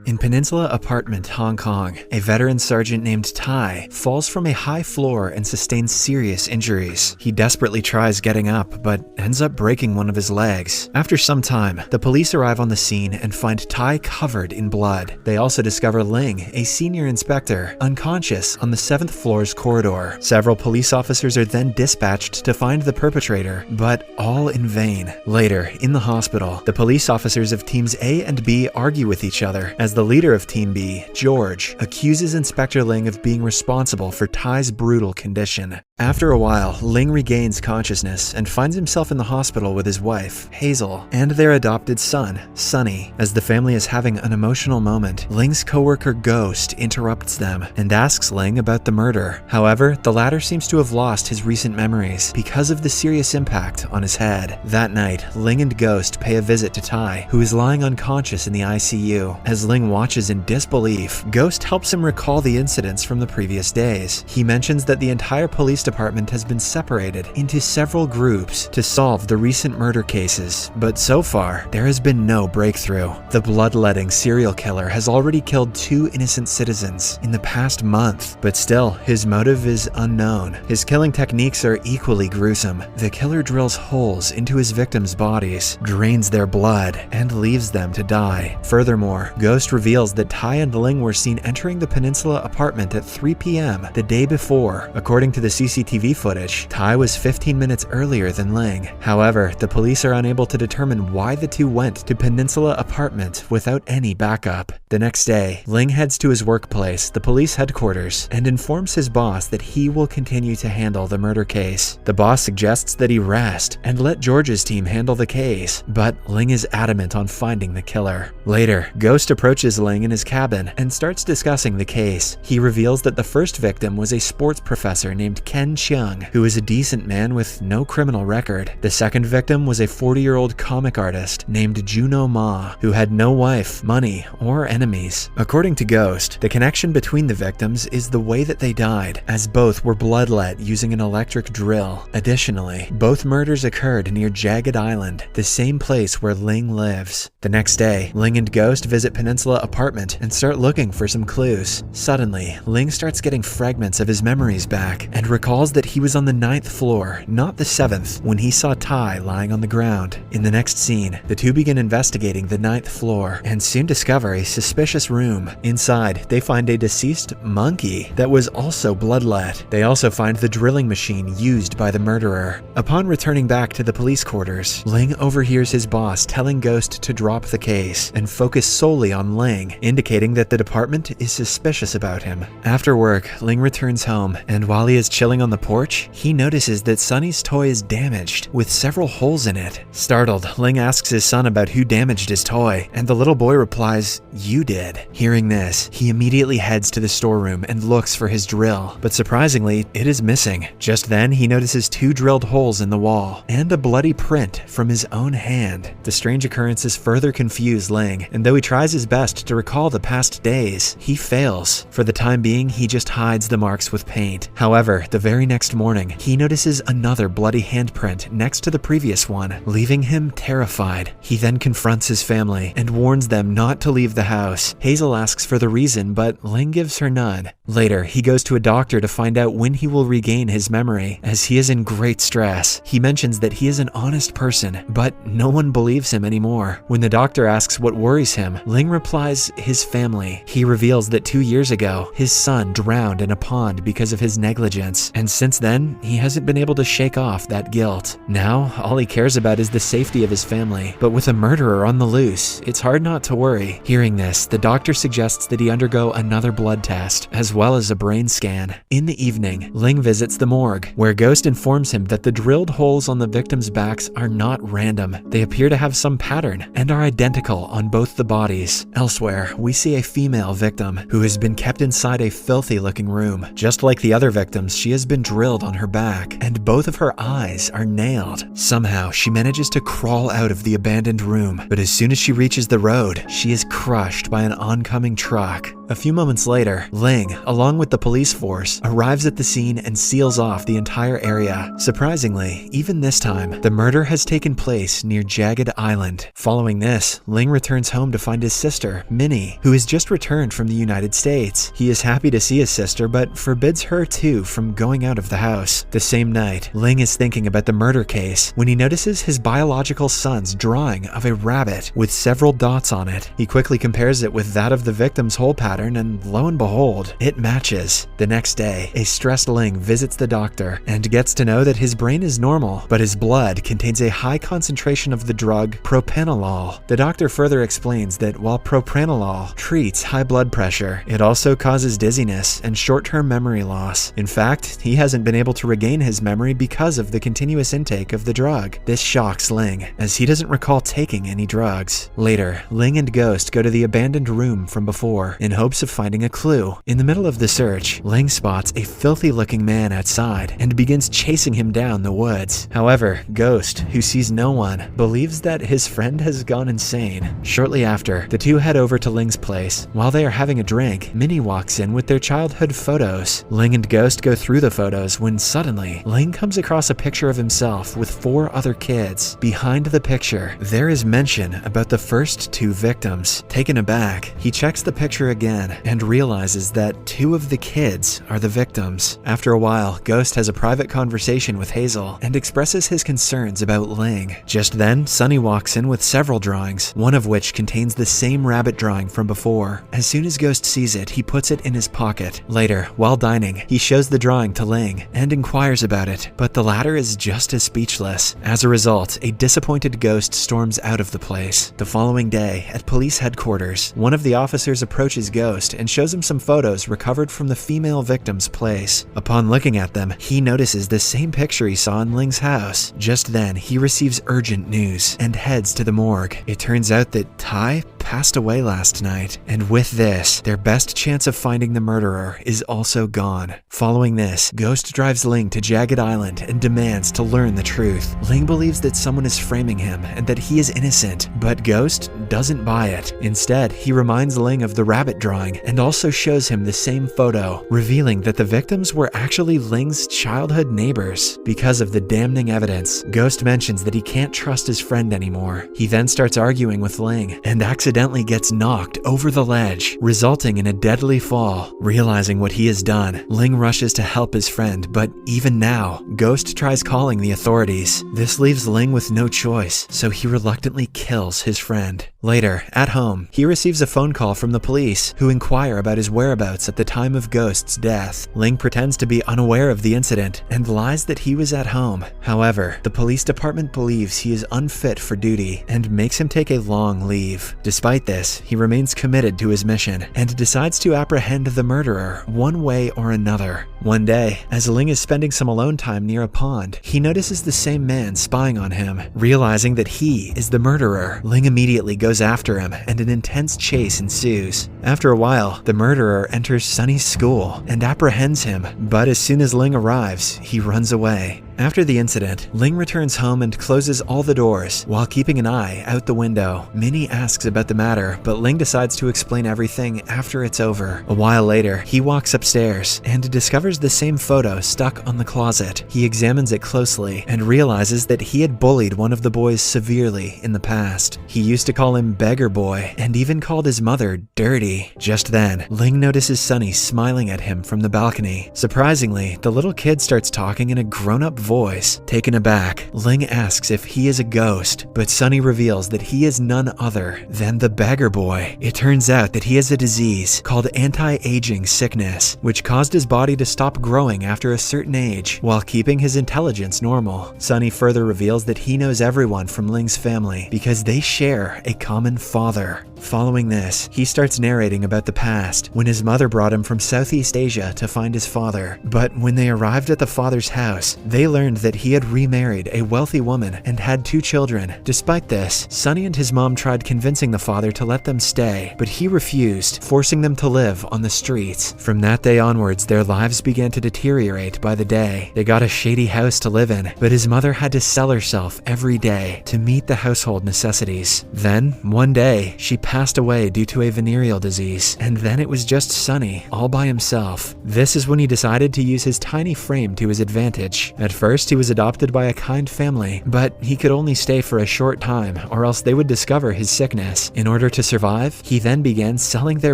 In Peninsula Apartment, Hong Kong, a veteran sergeant named Tai falls from a high floor and sustains serious injuries. He desperately tries getting up, but ends up breaking one of his legs. After some time, the police arrive on the scene and find Tai covered in blood. They also discover Ling, a senior inspector, unconscious on the 7th floor's corridor. Several police officers are then dispatched to find the perpetrator, but all in vain. Later, in the hospital, the police officers of Teams A and B argue with each other as the leader of Team B, George, accuses Inspector Ling of being responsible for Tai's brutal condition. After a while, Ling regains consciousness and finds himself in the hospital with his wife, Hazel, and their adopted son, Sunny. As the family is having an emotional moment, Ling's coworker Ghost interrupts them and asks Ling about the murder. However, the latter seems to have lost his recent memories because of the serious impact on his head. That night, Ling and Ghost pay a visit to Tai, who is lying unconscious in the ICU. As Ling watches in disbelief, Ghost helps him recall the incidents from the previous days. He mentions that the entire police department has been separated into several groups to solve the recent murder cases, but so far, there has been no breakthrough. The bloodletting serial killer has already killed 2 innocent citizens in the past month, but still, his motive is unknown. His killing techniques are equally gruesome. The killer drills holes into his victims' bodies, drains their blood, and leaves them to die. Furthermore, Ghost reveals that Tai and Ling were seen entering the Peninsula Apartment at 3 p.m. the day before. According to the CCTV footage, Tai was 15 minutes earlier than Ling. However, the police are unable to determine why the two went to Peninsula Apartment without any backup. The next day, Ling heads to his workplace, the police headquarters, and informs his boss that he will continue to handle the murder case. The boss suggests that he rest and let George's team handle the case, but Ling is adamant on finding the killer. Later, Ghost approaches Ling in his cabin and starts discussing the case. He reveals that the first victim was a sports professor named Ken Cheung, who is a decent man with no criminal record. The second victim was a 40-year-old comic artist named Juno Ma, who had no wife, money, or enemies. According to Ghost, the connection between the victims is the way that they died, as both were bloodlet using an electric drill. Additionally, both murders occurred near Jagged Island, the same place where Ling lives. The next day, Ling and Ghost visit Peninsula Apartment and start looking for some clues. Suddenly, Ling starts getting fragments of his memories back and recalls that he was on the 9th floor, not the 7th, when he saw Tai lying on the ground. In the next scene, the two begin investigating the 9th floor and soon discover a suspicious room. Inside, they find a deceased monkey that was also bloodlet. They also find the drilling machine used by the murderer. Upon returning back to the police quarters, Ling overhears his boss telling Ghost to drop the case and focus solely on Ling, indicating that the department is suspicious about him. After work, Ling returns home, and while he is chilling on the porch, he notices that Sunny's toy is damaged, with several holes in it. Startled, Ling asks his son about who damaged his toy, and the little boy replies, "You did." Hearing this, he immediately heads to the storeroom and looks for his drill, but surprisingly, it is missing. Just then, he notices 2 drilled holes in the wall, and a bloody print from his own hand. The strange occurrences further confuse Ling, and though he tries his best to recall the past days, he fails. For the time being, he just hides the marks with paint. However, the very next morning, he notices another bloody handprint next to the previous one, leaving him terrified. He then confronts his family and warns them not to leave the house. Hazel asks for the reason, but Ling gives her none. Later, he goes to a doctor to find out when he will regain his memory, as he is in great stress. He mentions that he is an honest person, but no one believes him anymore. When the doctor asks what worries him, Ling replies his family. He reveals that 2 years ago, his son drowned in a pond because of his negligence, and since then, he hasn't been able to shake off that guilt. Now, all he cares about is the safety of his family, but with a murderer on the loose, it's hard not to worry. Hearing this, the doctor suggests that he undergo another blood test, as well as a brain scan. In the evening, Ling visits the morgue, where Ghost informs him that the drilled holes on the victims' backs are not random. They appear to have some pattern and are identical on both the bodies. Elsewhere, we see a female victim who has been kept inside a filthy-looking room. Just like the other victims, she has been drilled on her back, and both of her eyes are nailed. Somehow, she manages to crawl out of the abandoned room, but as soon as she reaches the road, she is crushed by an oncoming truck. A few moments later, Ling, along with the police force, arrives at the scene and seals off the entire area. Surprisingly, even this time, the murder has taken place near Jagged Island. Following this, Ling returns home to find his sister, Minnie, who has just returned from the United States. He is happy to see his sister, but forbids her too from going out of the house. The same night, Ling is thinking about the murder case when he notices his biological son's drawing of a rabbit with several dots on it. He quickly compares it with that of the victim's hole pattern, and lo and behold, it matches. The next day, a stressed Ling visits the doctor and gets to know that his brain is normal, but his blood contains a high concentration of the drug propranolol. The doctor further explains that while propranolol treats high blood pressure, it also causes dizziness and short-term memory loss. In fact, he hasn't been able to regain his memory because of the continuous intake of the drug. This shocks Ling, as he doesn't recall taking any drugs. Later, Ling and Ghost go to the abandoned room from before in hopes of finding a clue. In the middle of the search, Ling spots a filthy-looking man outside and begins chasing him down the woods. However, Ghost, who sees no one, believes that his friend has gone insane. Shortly after, the two head over to Ling's place. While they are having a drink, Minnie walks in with their childhood photos. Ling and Ghost go through the photos when suddenly, Ling comes across a picture of himself with 4 other kids. Behind the picture, there is mention about the first 2 victims. Taken aback, he checks the picture again and realizes that 2 of the kids are the victims. After a while, Ghost has a private conversation with Hazel and expresses his concerns about Ling. Just then, Sunny walks in with several drawings, one of which contains the same rabbit drawing from before. As soon as Ghost sees it, he puts it in his pocket. Later, while dining, he shows the drawing to Ling and inquires about it, but the latter is just as speechless. As a result, a disappointed Ghost storms out of the place. The following day, at police headquarters, one of the officers approaches Ghost and shows him some photos recovered from the female victim's place. Upon looking at them, he notices the same picture he saw in Ling's house. Just then, he receives urgent news and heads to the morgue. It turns out that Tai passed away last night, and with this, their best chance of finding the murderer is also gone. Following this, Ghost drives Ling to Jagged Island and demands to learn the truth. Ling believes that someone is framing him and that he is innocent, but Ghost doesn't buy it. Instead, he reminds Ling of the rabbit drawing and also shows him the same photo, revealing that the victims were actually Ling's childhood neighbors. Because of the damning evidence, Ghost mentions that he can't trust his friend anymore. He then starts arguing with Ling and accidentally gets knocked over the ledge, resulting in a deadly fall. Realizing what he has done, Ling rushes to help his friend, but even now, Ghost tries calling the authorities. This leaves Ling with no choice, so he reluctantly kills his friend. Later, at home, he receives a phone call from the police, who inquire about his whereabouts at the time of Ghost's death. Ling pretends to be unaware of the incident and lies that he was at home. However, the police department believes he is unfit for duty and makes him take a long leave. Despite this, he remains committed to his mission and decides to apprehend the murderer one way or another. One day, as Ling is spending some alone time near a pond, he notices the same man spying on him. Realizing that he is the murderer, Ling immediately goes after him and an intense chase ensues. After a while, the murderer enters Sunny's school and apprehends him, but as soon as Ling arrives, he runs away. After the incident, Ling returns home and closes all the doors while keeping an eye out the window. Minnie asks about the matter, but Ling decides to explain everything after it's over. A while later, he walks upstairs and discovers the same photo stuck on the closet. He examines it closely and realizes that he had bullied one of the boys severely in the past. He used to call him Beggar Boy and even called his mother dirty. Just then, Ling notices Sunny smiling at him from the balcony. Surprisingly, the little kid starts talking in a grown-up voice. Taken aback, Ling asks if he is a ghost, but Sunny reveals that he is none other than the Beggar Boy. It turns out that he has a disease called anti-aging sickness, which caused his body to stop growing after a certain age, while keeping his intelligence normal. Sunny further reveals that he knows everyone from Ling's family because they share a common father. Following this, he starts narrating about the past, when his mother brought him from Southeast Asia to find his father. But when they arrived at the father's house, they learned that he had remarried a wealthy woman and had 2 children. Despite this, Sunny and his mom tried convincing the father to let them stay, but he refused, forcing them to live on the streets. From that day onwards, their lives began to deteriorate by the day. They got a shady house to live in, but his mother had to sell herself every day to meet the household necessities. Then, one day, she passed away due to a venereal disease, and then it was just Sonny, all by himself. This is when he decided to use his tiny frame to his advantage. At first, he was adopted by a kind family, but he could only stay for a short time, or else they would discover his sickness. In order to survive, he then began selling their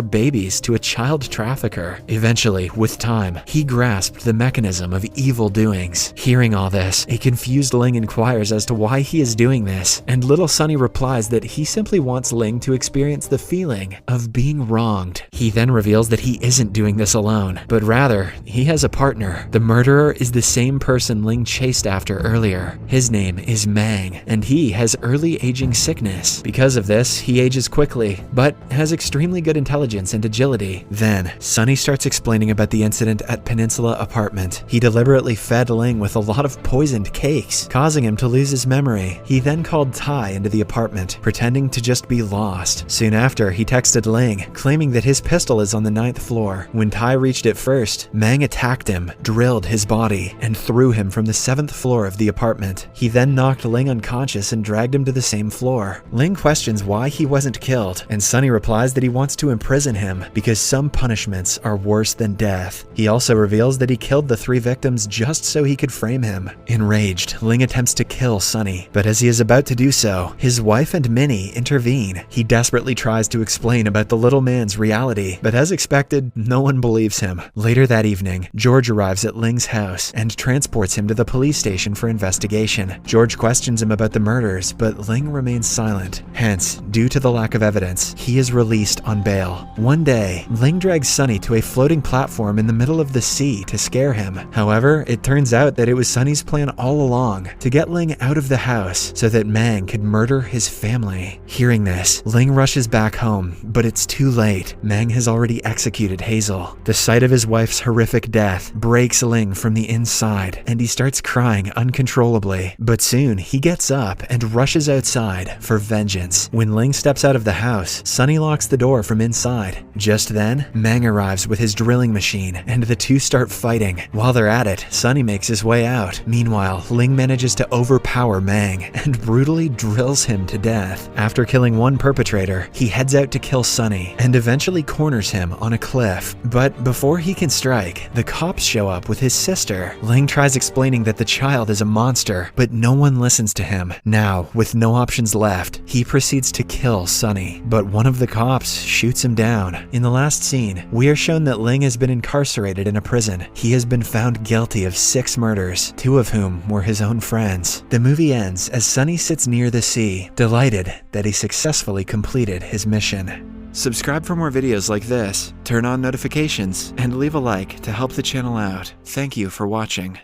babies to a child trafficker. Eventually, with time, he grasped the mechanism of evil doings. Hearing all this, a confused Ling inquires as to why he is doing this, and little Sonny replies that he simply wants Ling to experience the feeling of being wronged. He then reveals that he isn't doing this alone, but rather, he has a partner. The murderer is the same person Ling chased after earlier. His name is Mang, and he has early aging sickness. Because of this, he ages quickly, but has extremely good intelligence and agility. Then, Sonny starts explaining about the incident at Peninsula Apartment. He deliberately fed Ling with a lot of poisoned cakes, causing him to lose his memory. He then called Tai into the apartment, pretending to just be lost. Soon after, he texted Ling, claiming that his pistol is on the 9th floor. When Tai reached it first, Mang attacked him, drilled his body, and threw him from the 7th floor of the apartment. He then knocked Ling unconscious and dragged him to the same floor. Ling questions why he wasn't killed, and Sonny replies that he wants to imprison him because some punishments are worse than death. He also reveals that he killed the 3 victims just so he could frame him. Enraged, Ling attempts to kill Sonny, but as he is about to do so, his wife and Minnie intervene. He desperately tries to explain about the little man's reality, but as expected, no one believes him. Later that evening, George arrives at Ling's house and transports him to the police station for investigation. George questions him about the murders, but Ling remains silent. Hence, due to the lack of evidence, he is released on bail. One day, Ling drags Sonny to a floating platform in the middle of the sea to scare him. However, it turns out that it was Sonny's plan all along to get Ling out of the house so that Mang could murder his family. Hearing this, Ling rushes back home, but it's too late. Mang has already executed Hazel. The sight of his wife's horrific death breaks Ling from the inside, and he starts crying uncontrollably. But soon, he gets up and rushes outside for vengeance. When Ling steps out of the house, Sonny locks the door from inside. Just then, Mang arrives with his drilling machine, and the two start fighting. While they're at it, Sonny makes his way out. Meanwhile, Ling manages to overpower Mang and brutally drills him to death. After killing one perpetrator, he heads out to kill Sonny and eventually corners him on a cliff. But before he can strike, the cops show up with his sister. Ling tries explaining that the child is a monster, but no one listens to him. Now, with no options left, he proceeds to kill Sonny, but one of the cops shoots him down. In the last scene, we are shown that Ling has been incarcerated in a prison. He has been found guilty of 6 murders, 2 of whom were his own friends. The movie ends as Sonny sits near the sea, delighted that he successfully completed his mission. Subscribe for more videos like this, turn on notifications, and leave a like to help the channel out. Thank you for watching.